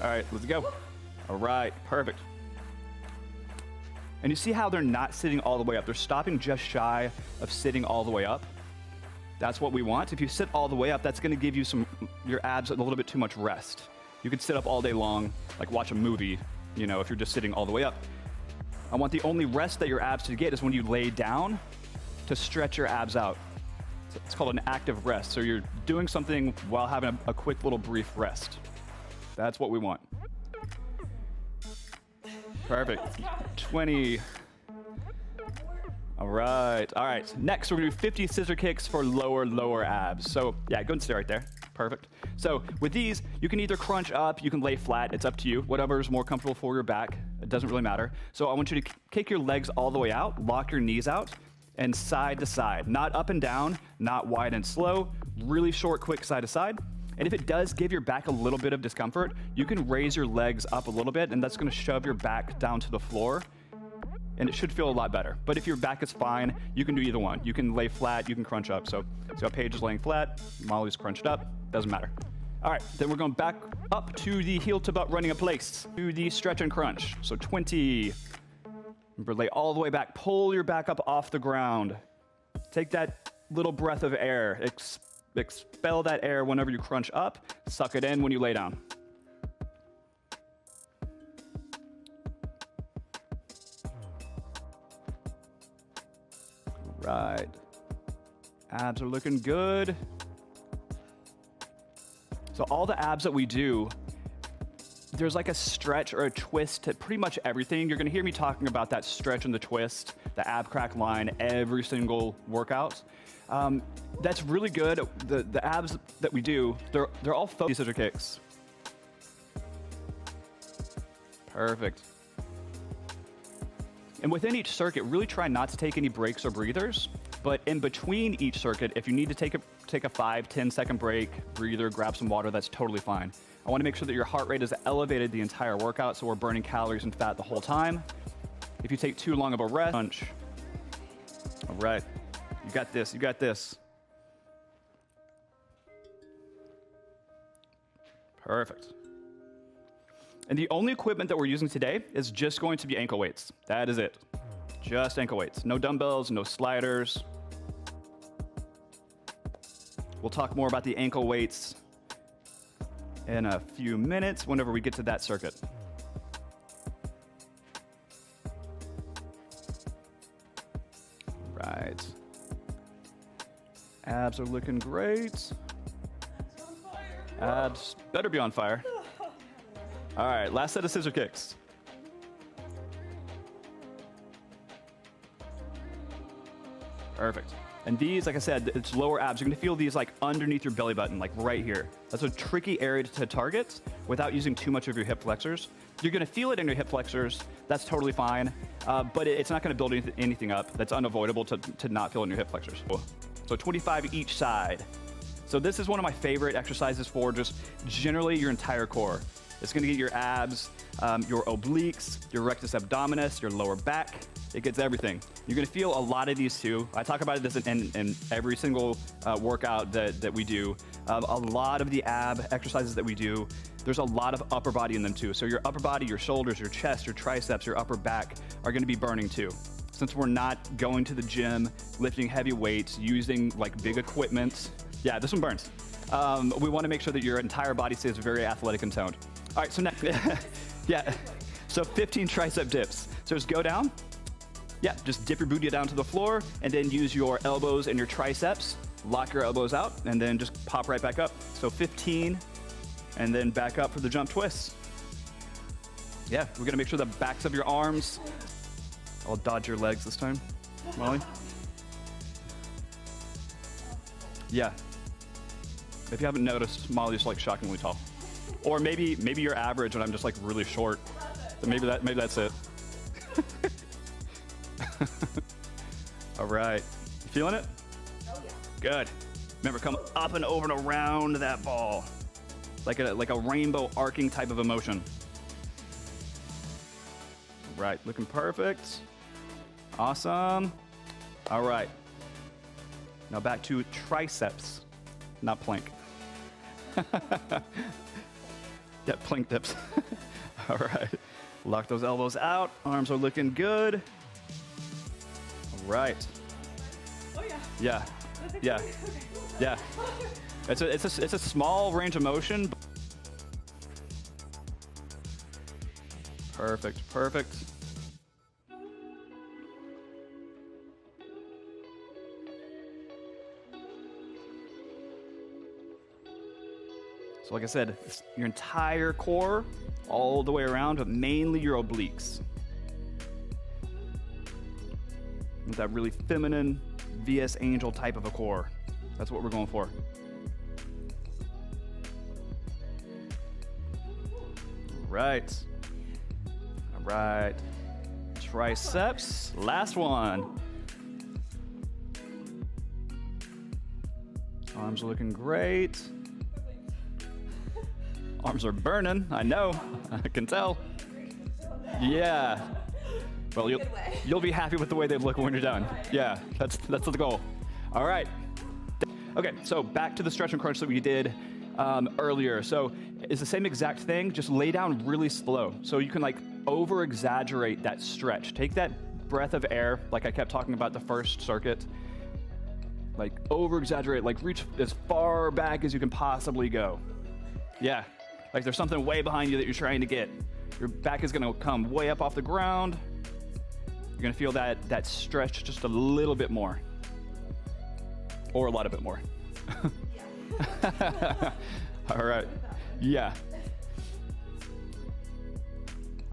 All right, let's go. All right, perfect. And you see how they're not sitting all the way up. They're stopping just shy of sitting all the way up. That's what we want. If you sit all the way up, that's gonna give you your abs a little bit too much rest. You could sit up all day long, like watch a movie, you know, if you're just sitting all the way up. I want the only rest that your abs to get is when you lay down to stretch your abs out. It's called an active rest. So you're doing something while having a quick little brief rest. That's what we want. Perfect. 20. All right. All right. Next, we're gonna do 50 scissor kicks for lower abs. So yeah, go and stay right there. Perfect. So with these, you can either crunch up, you can lay flat. It's up to you. Whatever is more comfortable for your back. It doesn't really matter. So I want you to kick your legs all the way out, lock your knees out, and side to side. Not up and down, not wide and slow. Really short, quick side to side. And if it does give your back a little bit of discomfort, you can raise your legs up a little bit, and that's gonna shove your back down to the floor, and it should feel a lot better. But if your back is fine, you can do either one. You can lay flat, you can crunch up. So Paige is laying flat, Molly's crunched up, doesn't matter. All right, then we're going back up to the heel to butt running in place, to the stretch and crunch. So 20. Remember, lay all the way back, pull your back up off the ground. Take that little breath of air, expel that air whenever you crunch up, suck it in when you lay down. Right. Abs are looking good. So all the abs that we do, there's like a stretch or a twist to pretty much everything. You're gonna hear me talking about that stretch and the twist, the ab crack line, every single workout. That's really good. The abs that we do, they're all focused scissor kicks. Perfect. And within each circuit, really try not to take any breaks or breathers. But in between each circuit, if you need to take a 5-10 second break, breather, grab some water, that's totally fine. I want to make sure that your heart rate is elevated the entire workout, so we're burning calories and fat the whole time. If you take too long of a rest, punch. All right, you got this, you got this. Perfect. And the only equipment that we're using today is just going to be ankle weights. That is it. Just ankle weights. No dumbbells, no sliders. We'll talk more about the ankle weights in a few minutes whenever we get to that circuit. Right. Abs are looking great. Abs better be on fire. All right, last set of scissor kicks. Perfect. And these, like I said, it's lower abs. You're gonna feel these like underneath your belly button, like right here. That's a tricky area to target without using too much of your hip flexors. You're gonna feel it in your hip flexors. That's totally fine, but it's not gonna build anything up. That's unavoidable to not feel it in your hip flexors. So 25 each side. So this is one of my favorite exercises for just generally your entire core. It's gonna get your abs, your obliques, your rectus abdominis, your lower back. It gets everything. You're gonna feel a lot of these too. I talk about this in every single workout that we do. A lot of the ab exercises that we do, there's a lot of upper body in them too. So your upper body, your shoulders, your chest, your triceps, your upper back are gonna be burning too. Since we're not going to the gym, lifting heavy weights, using like big equipment, yeah, this one burns. We wanna make sure that your entire body stays very athletic and toned. All right, so next, yeah, so 15 tricep dips. So just go down. Yeah, just dip your booty down to the floor and then use your elbows and your triceps, lock your elbows out, and then just pop right back up. So 15, and then back up for the jump twists. Yeah, we're gonna make sure the backs of your arms, I'll dodge your legs this time, Molly. Yeah. If you haven't noticed, Molly's like shockingly tall. Or maybe you're average and I'm just like really short. So maybe that's it. All right, you feeling it? Oh yeah. Good. Remember, come up and over and around that ball. Like a rainbow arcing type of emotion. Right, looking perfect. Awesome. All right. Now back to triceps, not plank. Yeah, plank dips. All right. Lock those elbows out. Arms are looking good. All right. Oh yeah. Yeah. Yeah. Yeah. It's a small range of motion. Perfect. Perfect. So like I said, it's your entire core all the way around, but mainly your obliques. With that really feminine VS Angel type of a core. That's what we're going for. Right. All right. Triceps. Last one. Arms are looking great. Arms are burning. I know. I can tell. Yeah. Well, you'll be happy with the way they look when you're done. Yeah, that's the goal. All right. Okay, so back to the stretch and crunch that we did earlier. So it's the same exact thing, just lay down really slow. So you can like over exaggerate that stretch. Take that breath of air, like I kept talking about the first circuit, like over exaggerate, like reach as far back as you can possibly go. Yeah, like there's something way behind you that you're trying to get. Your back is gonna come way up off the ground. You're gonna feel that stretch just a little bit more. Or a lot of it more. All right. Yeah.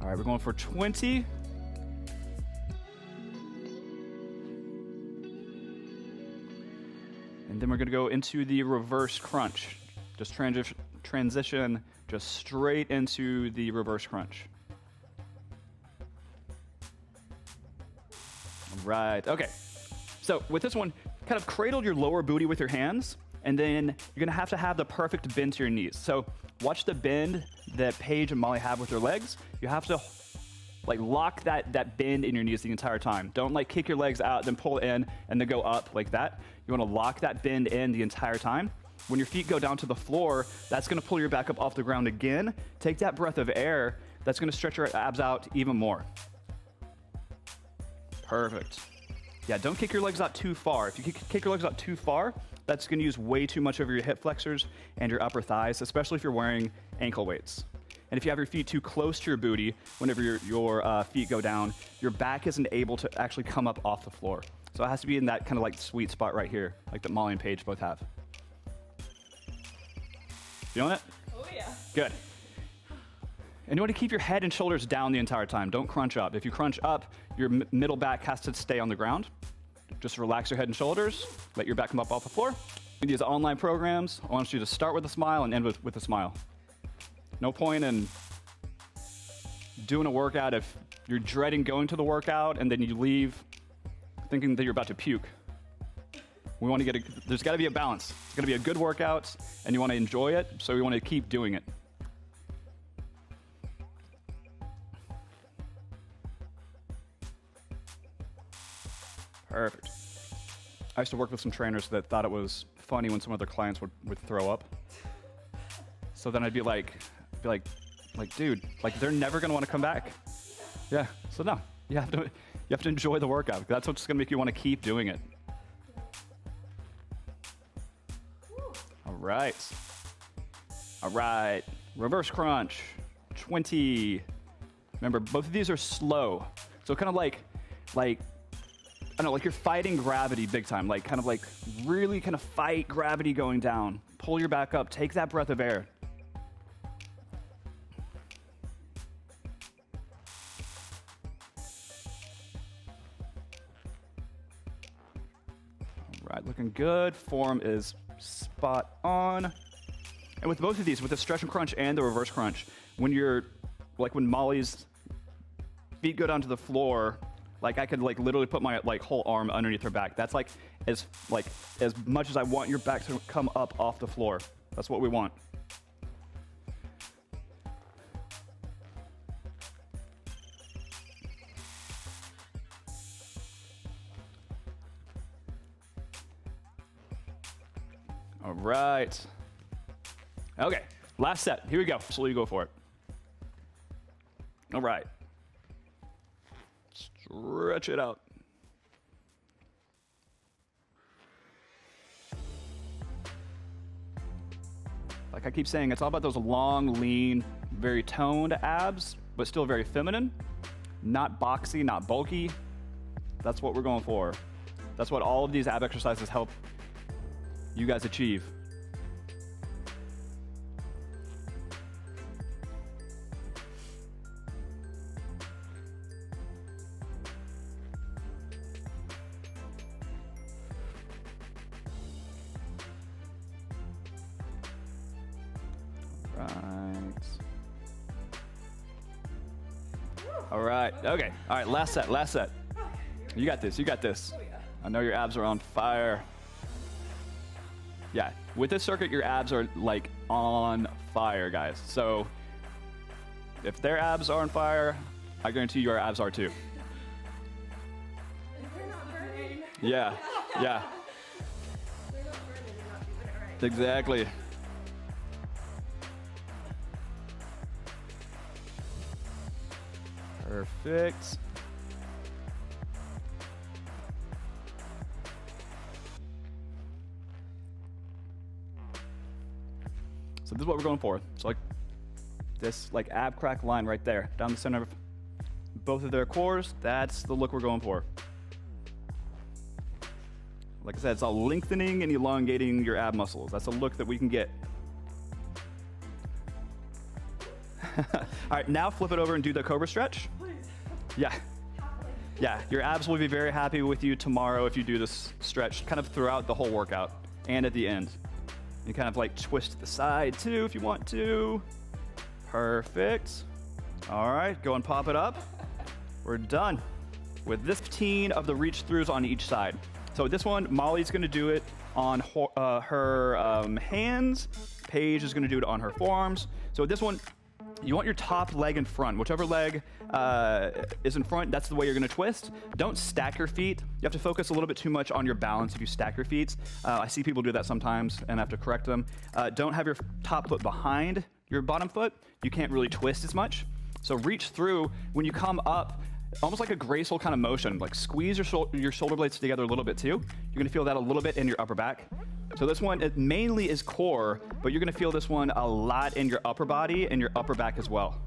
All right, we're going for 20. And then we're going to go into the reverse crunch. Just transition just straight into the reverse crunch. All right. Okay. So with this one, kind of cradle your lower booty with your hands, and then you're gonna have to have the perfect bend to your knees. So watch the bend that Paige and Molly have with their legs. You have to like lock that bend in your knees the entire time. Don't like kick your legs out, then pull in, and then go up like that. You wanna lock that bend in the entire time. When your feet go down to the floor, that's gonna pull your back up off the ground again. Take that breath of air, that's gonna stretch your abs out even more. Perfect. Yeah, don't kick your legs out too far. If you kick your legs out too far, that's gonna use way too much of your hip flexors and your upper thighs, especially if you're wearing ankle weights. And if you have your feet too close to your booty, whenever your feet go down, your back isn't able to actually come up off the floor. So it has to be in that kind of like sweet spot right here, like that Molly and Paige both have. Feeling it? Oh yeah. Good. And you want to keep your head and shoulders down the entire time. Don't crunch up. If you crunch up, your middle back has to stay on the ground. Just relax your head and shoulders. Let your back come up off the floor. In these online programs, I want you to start with a smile and end with a smile. No point in doing a workout if you're dreading going to the workout and then you leave thinking that you're about to puke. We want to there's got to be a balance. It's going to be a good workout and you want to enjoy it, so we want to keep doing it. Perfect. I used to work with some trainers that thought it was funny when some of their clients would throw up. So then I'd be like, dude, like they're never gonna want to come back. Yeah. So no, you have to enjoy the workout. That's what's gonna make you want to keep doing it. All right. All right. Reverse crunch. 20. Remember, both of these are slow. So kind of like I don't know, like you're fighting gravity big time, like kind of like really kind of fight gravity going down. Pull your back up, take that breath of air. All right, looking good. Form is spot on. And with both of these, with the stretch and crunch and the reverse crunch, when Molly's feet go down to the floor, like I could like literally put my like whole arm underneath her back. That's like as much as I want your back to come up off the floor. That's what we want. All right. Okay, last set. Here we go. Slowly go for it. All right. Stretch it out. Like I keep saying, it's all about those long, lean, very toned abs, but still very feminine. Not boxy, not bulky. That's what we're going for. That's what all of these ab exercises help you guys achieve. All right. Okay. All right. Last set. Last set. You got this. You got this. I know your abs are on fire. Yeah. With this circuit, your abs are like on fire, guys. So if their abs are on fire, I guarantee your abs are too. They're not burning. Yeah. Yeah. They're not burning. They're not doing it right. Exactly. Perfect. So this is what we're going for. So like this like ab crack line right there, down the center of both of their cores, that's the look we're going for. Like I said, it's all lengthening and elongating your ab muscles. That's a look that we can get. All right, now flip it over and do the cobra stretch. Please. Yeah. Yeah, your abs will be very happy with you tomorrow if you do this stretch kind of throughout the whole workout and at the end. You kind of like twist to the side too if you want to. Perfect. All right, go and pop it up. We're done with this 15 of the reach throughs on each side. So this one, Molly's gonna do it on her hands. Paige is gonna do it on her forearms. So this one, you want your top leg in front. Whichever leg is in front, that's the way you're gonna twist. Don't stack your feet. You have to focus a little bit too much on your balance if you stack your feet. I see people do that sometimes and I have to correct them. Don't have your top foot behind your bottom foot. You can't really twist as much. So reach through when you come up, almost like a graceful kind of motion, like squeeze your shoulder blades together a little bit too. You're gonna feel that a little bit in your upper back. So this one, it mainly is core, but you're gonna feel this one a lot in your upper body and your upper back as well.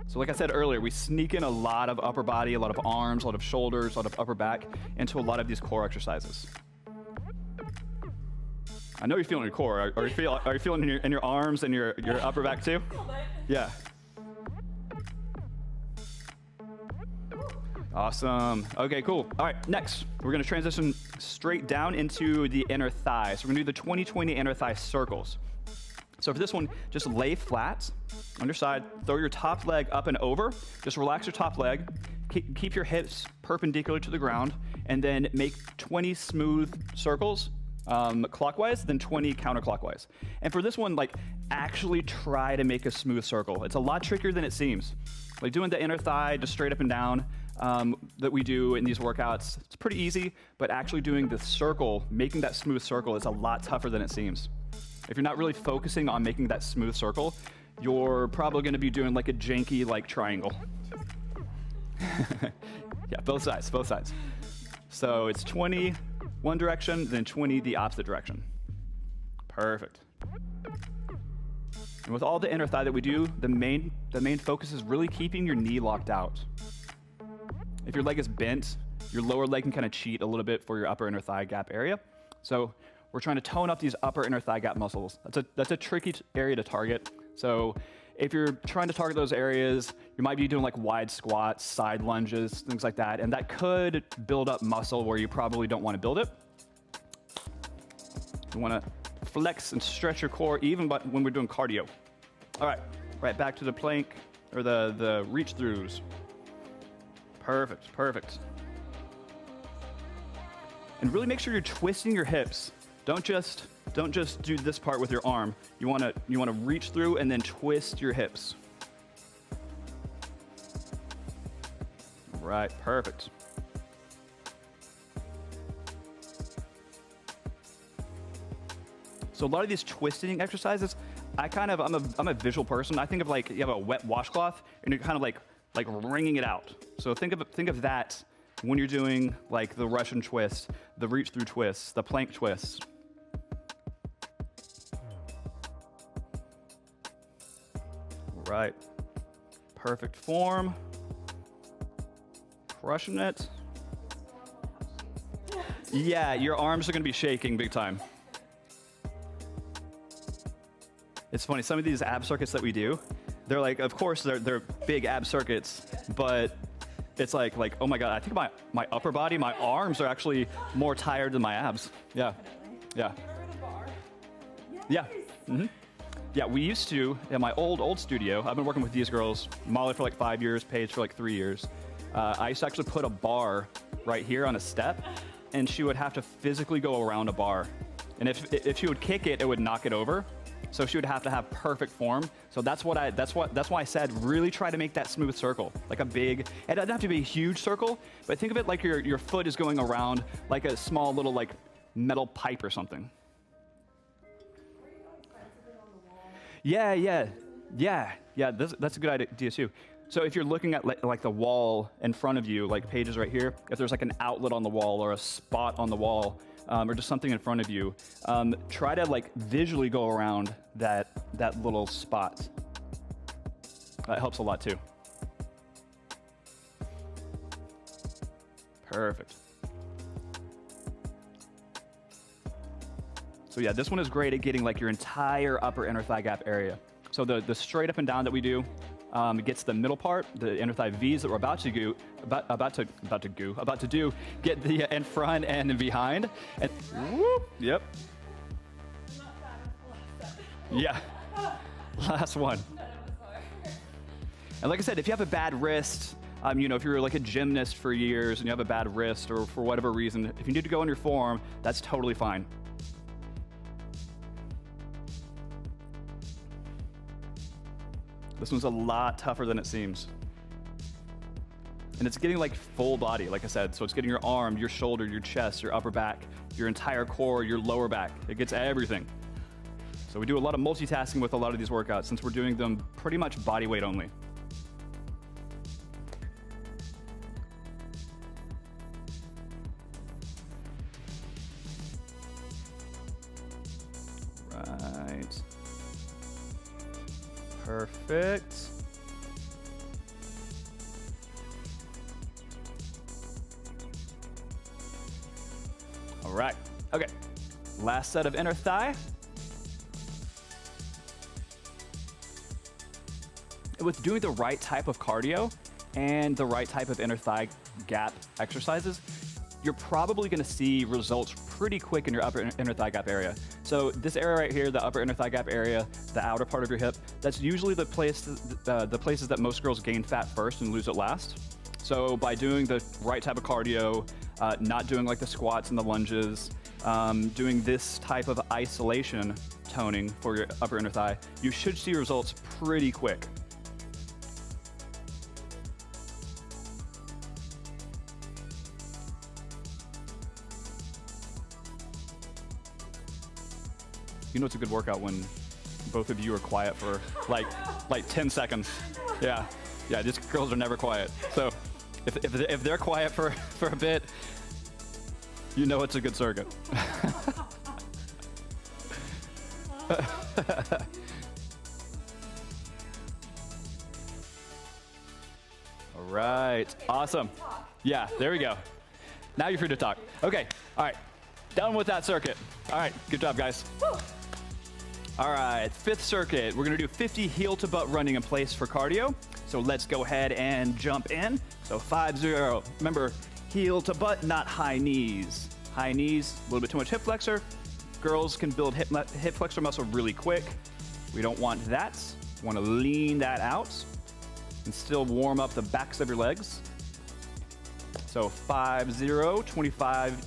So like I said earlier, we sneak in a lot of upper body, a lot of arms, a lot of shoulders, a lot of upper back into a lot of these core exercises. I know you're feeling your core. Are you feeling in your arms and your upper back too? Yeah. Awesome. Okay, cool. All right, next, we're gonna transition straight down into the inner thigh. So we're gonna do the 20-20 inner thigh circles. So for this one, just lay flat on your side, throw your top leg up and over, just relax your top leg, keep your hips perpendicular to the ground, and then make 20 smooth circles clockwise, then 20 counterclockwise. And for this one, like, actually try to make a smooth circle. It's a lot trickier than it seems. Like doing the inner thigh just straight up and down, that we do in these workouts, it's pretty easy, but actually doing the circle, making that smooth circle is a lot tougher than it seems. If you're not really focusing on making that smooth circle, you're probably gonna be doing like a janky like triangle. Yeah, both sides, both sides. So it's 20 one direction, then 20 the opposite direction. Perfect. And with all the inner thigh that we do, the main focus is really keeping your knee locked out. If your leg is bent, your lower leg can kind of cheat a little bit for your upper inner thigh gap area. So we're trying to tone up these upper inner thigh gap muscles. That's a tricky area to target. So if you're trying to target those areas, you might be doing like wide squats, side lunges, things like that, and that could build up muscle where you probably don't want to build it. You want to flex and stretch your core even when we're doing cardio. All right, right back to the plank or the reach throughs. Perfect, perfect. And really make sure you're twisting your hips. Don't just do this part with your arm. You wanna reach through and then twist your hips. Right, perfect. So a lot of these twisting exercises, I'm a visual person. I think of like you have a wet washcloth and you're kind of like wringing it out. So think of that when you're doing like the Russian twist, the reach through twists, the plank twists. Right. Perfect form. Crushing it. Yeah, your arms are gonna be shaking big time. It's funny, some of these ab circuits that we do, they're like, of course they're big ab circuits, but it's like, oh my God, I think my upper body, my arms are actually more tired than my abs. Yeah, yeah. Yeah. Mm-hmm. Yeah, we used to, in my old studio, I've been working with these girls, Molly for like 5 years, Paige for like 3 years. I used to actually put a bar right here on a step, and she would have to physically go around a bar. And if she would kick it, it would knock it over. So she would have to have perfect form. So that's why I said really try to make that smooth circle, like a big. It doesn't have to be a huge circle, but think of it like your foot is going around like a small little like metal pipe or something. Yeah. That's a good idea too. So if you're looking at like the wall in front of you, like Paige is right here, if there's like an outlet on the wall or a spot on the wall, or just something in front of you, try to like visually go around that little spot. That helps a lot too. Perfect. So yeah, this one is great at getting like your entire upper inner thigh gap area. So the straight up and down that we do gets the middle part, the inner thigh V's that we're about to do, get the in front and in behind. And whoop, yep. Yeah, last one. And like I said, if you have a bad wrist, if you're like a gymnast for years and you have a bad wrist or for whatever reason, if you need to go on your forearm, that's totally fine. This one's a lot tougher than it seems. And it's getting like full body, like I said. So it's getting your arm, your shoulder, your chest, your upper back, your entire core, your lower back. It gets everything. So we do a lot of multitasking with a lot of these workouts since we're doing them pretty much body weight only. Right. Perfect. All right. Okay. Last set of inner thigh. With doing the right type of cardio and the right type of inner thigh gap exercises, you're probably going to see results pretty quick in your upper inner thigh gap area. So this area right here, the upper inner thigh gap area, the outer part of your hip, that's usually the places that most girls gain fat first and lose it last. So by doing the right type of cardio, not doing like the squats and the lunges, doing this type of isolation toning for your upper inner thigh, you should see results pretty quick. You know it's a good workout when both of you are quiet for like 10 seconds. Yeah, these girls are never quiet. So if they're quiet for a bit, you know it's a good circuit. All right, awesome. Yeah, there we go. Now you're free to talk. Okay, all right, done with that circuit. All right, good job, guys. All right, fifth circuit. We're gonna do 50 heel to butt running in place for cardio. So let's go ahead and jump in. So 5-0. Remember, heel to butt, not high knees. High knees, a little bit too much hip flexor. Girls can build hip flexor muscle really quick. We don't want that. We want to lean that out and still warm up the backs of your legs. So 5-0, 25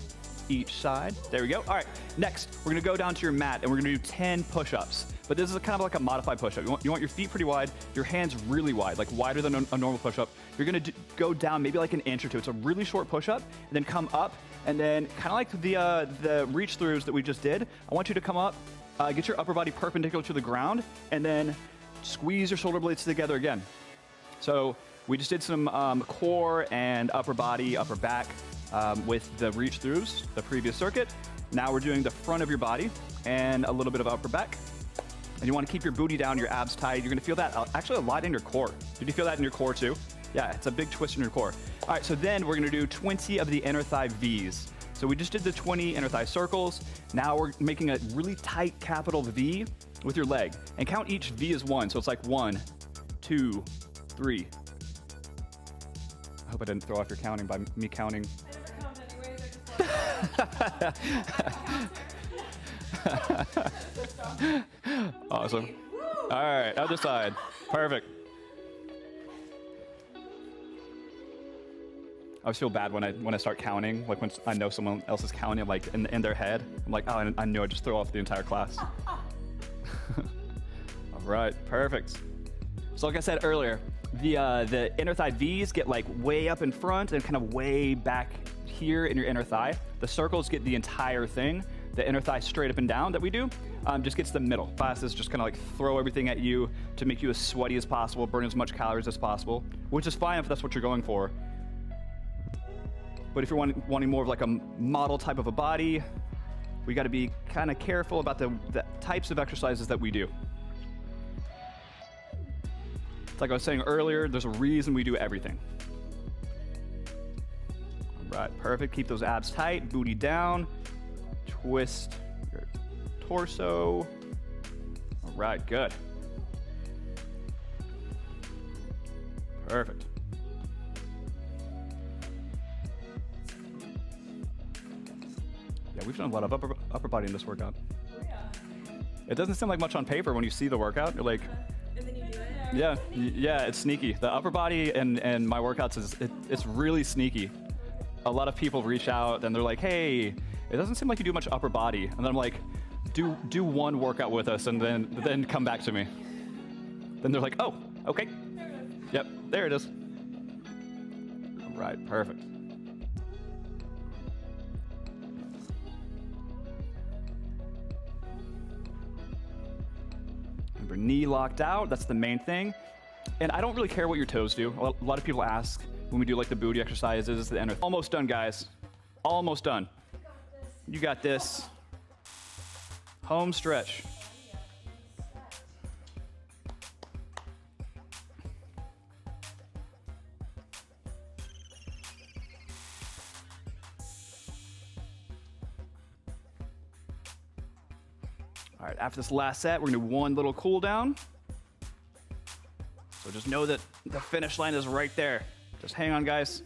each side. There we go. All right, next, we're gonna go down to your mat and we're gonna do 10 push-ups. But this is kind of like a modified push-up. You want your feet pretty wide, your hands really wide, like wider than a normal push-up. You're gonna go down maybe like an inch or two. It's a really short push-up, and then come up, and then kind of like the reach-throughs that we just did, I want you to come up Get your upper body perpendicular to the ground, and then squeeze your shoulder blades together again. So we just did some core and upper body, upper back with the reach throughs, the previous circuit. Now we're doing the front of your body and a little bit of upper back. And you want to keep your booty down, your abs tight. You're going to feel that actually a lot in your core. Did you feel that in your core too? Yeah, it's a big twist in your core. All right, so then we're going to do 20 of the inner thigh Vs. So we just did the 20 inner thigh circles. Now we're making a really tight capital V with your leg. And count each V as one. So it's like 1, 2, 3. I hope I didn't throw off your counting by me counting. I never count anyways. I just Awesome. All right, other side. Perfect. I always feel bad when I start counting, like when I know someone else is counting, like in their head. I'm like, oh, I know I just throw off the entire class. All right, perfect. So like I said earlier, the inner thigh Vs get like way up in front and kind of way back here in your inner thigh. The circles get the entire thing. The inner thigh straight up and down that we do just gets the middle. Classes just kind of like throw everything at you to make you as sweaty as possible, burn as much calories as possible, which is fine if that's what you're going for. But if you're wanting more of like a model type of a body, we got to be kind of careful about the types of exercises that we do. It's like I was saying earlier, there's a reason we do everything. All right, perfect. Keep those abs tight, booty down. Twist your torso. All right, good. Perfect. Yeah, we've done a lot of upper body in this workout. Oh, yeah. It doesn't seem like much on paper when you see the workout. You're like, And then you do it. yeah, it's sneaky. The upper body and my workouts it's really sneaky. A lot of people reach out and they're like, hey, it doesn't seem like you do much upper body. And then I'm like, do one workout with us and then come back to me. Then they're like, oh, okay. There it is. Yep, there it is. All right, perfect. Remember, knee locked out, that's the main thing. And I don't really care what your toes do. A lot of people ask when we do like the booty exercises, the inner. Almost done, guys. Almost done. You got this. Home stretch. All right, after this last set, we're gonna do one little cool down. So just know that the finish line is right there. Just hang on, guys.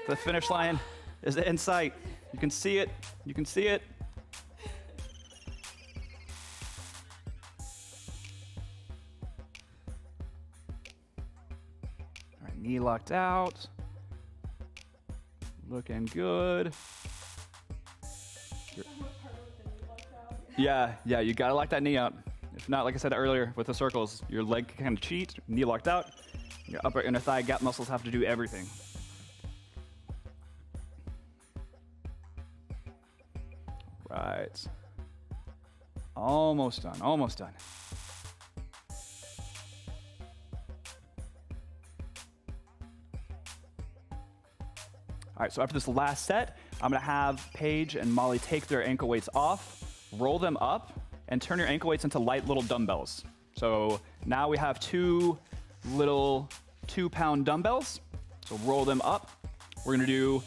The finish line is in sight. You can see it. You can see it. All right, knee locked out. Looking good. Yeah, you gotta lock that knee out. If not, like I said earlier with the circles, your leg can kind of cheat, knee locked out. Your upper inner thigh gap muscles have to do everything. Right. Almost done, almost done. All right, so after this last set, I'm gonna have Paige and Molly take their ankle weights off, roll them up, and turn your ankle weights into light little dumbbells. So now we have two little 2-pound dumbbells. So roll them up. We're gonna do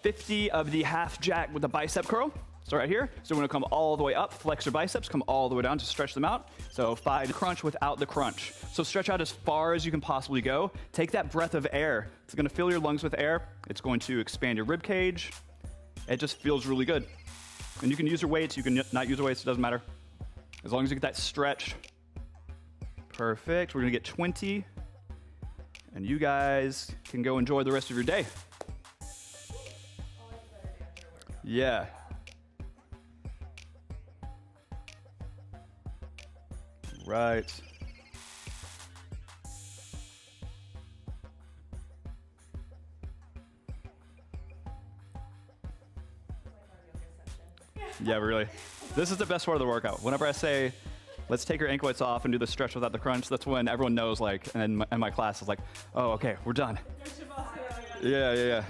50 of the half jack with the bicep curl. So right here, so we're gonna come all the way up, flex your biceps, come all the way down to stretch them out. So 5 crunch without the crunch. So stretch out as far as you can possibly go. Take that breath of air. It's gonna fill your lungs with air. It's going to expand your rib cage. It just feels really good. And you can use your weights, you can not use your weights, it doesn't matter. As long as you get that stretch. Perfect, we're gonna get 20. And you guys can go enjoy the rest of your day. Yeah. Right. Yeah, really. This is the best part of the workout. Whenever I say, let's take your ankle weights off and do the stretch without the crunch, that's when everyone knows, like, and my class is like, oh, okay, we're done. Yeah.